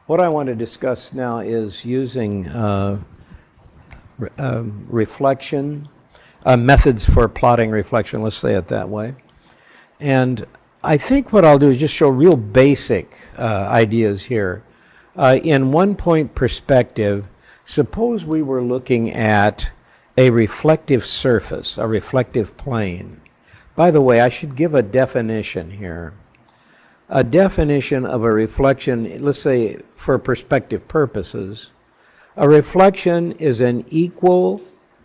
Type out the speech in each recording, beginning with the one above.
What I want to discuss now is using reflection, methods for plotting reflection, let's say it that way. And I think what I'll do is just show real basic ideas here. In one-point perspective, suppose we were looking at a reflective surface, a reflective plane. By the way, I should give a definition here. A definition of a reflection, let's say for perspective purposes, a reflection is an equal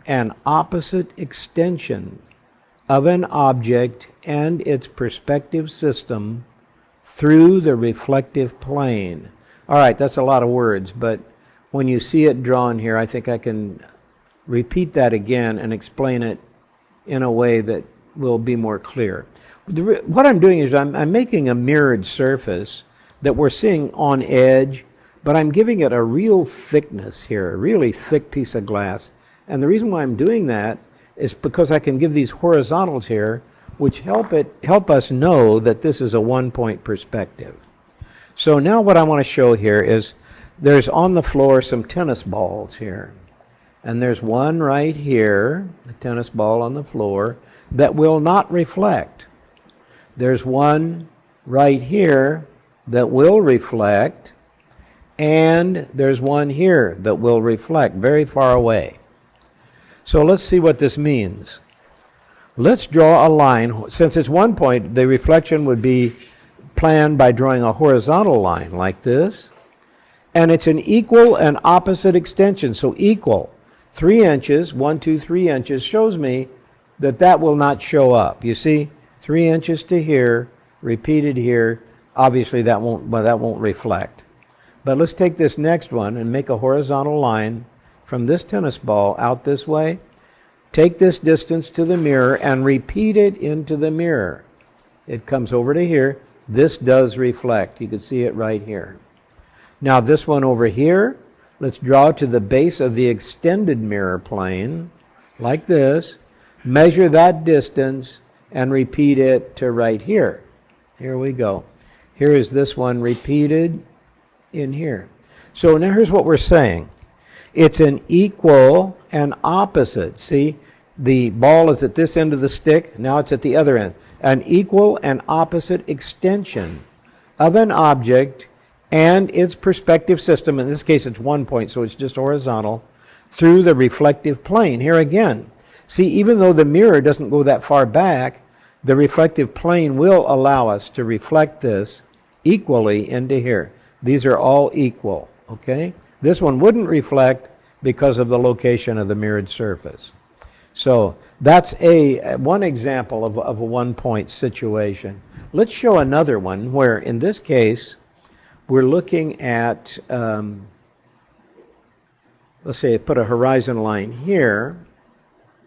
and opposite extension of an object and its perspective system through the reflective plane. All right, that's a lot of words, but when you see it drawn here, I think I can repeat that again and explain it in a way that will be more clear. What I'm doing is I'm making a mirrored surface that we're seeing on edge, but I'm giving it a real thickness here, a really thick piece of glass. And the reason why I'm doing that is because I can give these horizontals here, which help us know that this is a one-point perspective. So now what I want to show here is there's on the floor some tennis balls here. And there's one right here, a tennis ball on the floor, that will not reflect. There's one right here that will reflect, and there's one here that will reflect very far away. So let's see what this means. Let's draw a line. Since it's one point, the reflection would be planned by drawing a horizontal line like this. And it's an equal and opposite extension. So equal, 3 inches, 1, 2, 3 inches, shows me that that will not show up. You see, 3 inches to here, repeated here. Obviously that won't reflect. But let's take this next one and make a horizontal line from this tennis ball out this way. Take this distance to the mirror and repeat it into the mirror. It comes over to here. This does reflect. You can see it right here. Now this one over here, let's draw to the base of the extended mirror plane, like this. Measure that distance and repeat it to right here. Here we go. Here is this one repeated in here. So now here's what we're saying. It's an equal and opposite. See, the ball is at this end of the stick. Now it's at the other end. An equal and opposite extension of an object and its perspective system. In this case, it's 1 point, so it's just horizontal, through the reflective plane. Here again, see, even though the mirror doesn't go that far back, the reflective plane will allow us to reflect this equally into here. These are all equal, okay? This one wouldn't reflect because of the location of the mirrored surface. So that's one example of a one-point situation. Let's show another one where, in this case, we're looking at, let's say I put a horizon line here.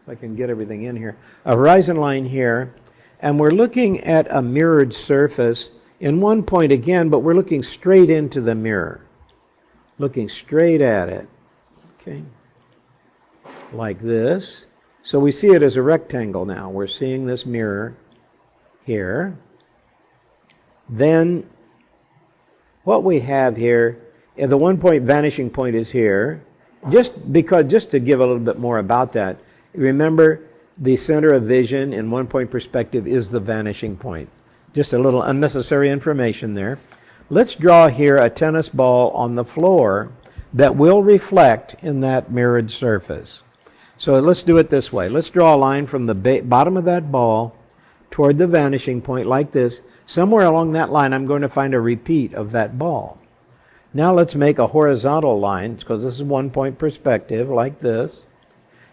If I can get everything in here. A horizon line here. And we're looking at a mirrored surface in 1 point again, but we're looking straight into the mirror. Looking straight at it. Okay. Like this. So we see it as a rectangle now. We're seeing this mirror here. Then what we have here, the 1 point vanishing point is here. Just to give a little bit more about that, remember the center of vision in 1 point perspective is the vanishing point. Just a little unnecessary information there. Let's draw here a tennis ball on the floor that will reflect in that mirrored surface. So let's do it this way. Let's draw a line from the bottom of that ball toward the vanishing point like this. Somewhere along that line, I'm going to find a repeat of that ball. Now let's make a horizontal line, because this is 1 point perspective, like this.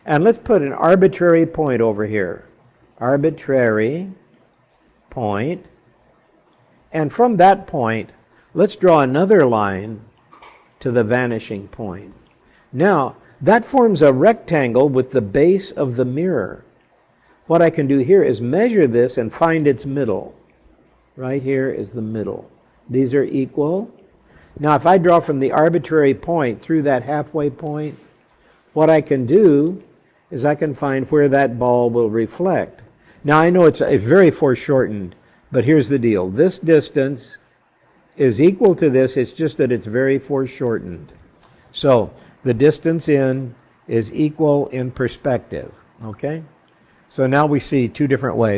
And let's put an arbitrary point over here. Arbitrary point. And from that point, let's draw another line to the vanishing point. Now, that forms a rectangle with the base of the mirror. What I can do here is measure this and find its middle. Right here is the middle. These are equal. Now, if I draw from the arbitrary point through that halfway point, what I can do is I can find where that ball will reflect. Now, I know it's very foreshortened, but here's the deal. This distance is equal to this. It's just that it's very foreshortened. So the distance in is equal in perspective, okay? So now we see two different ways.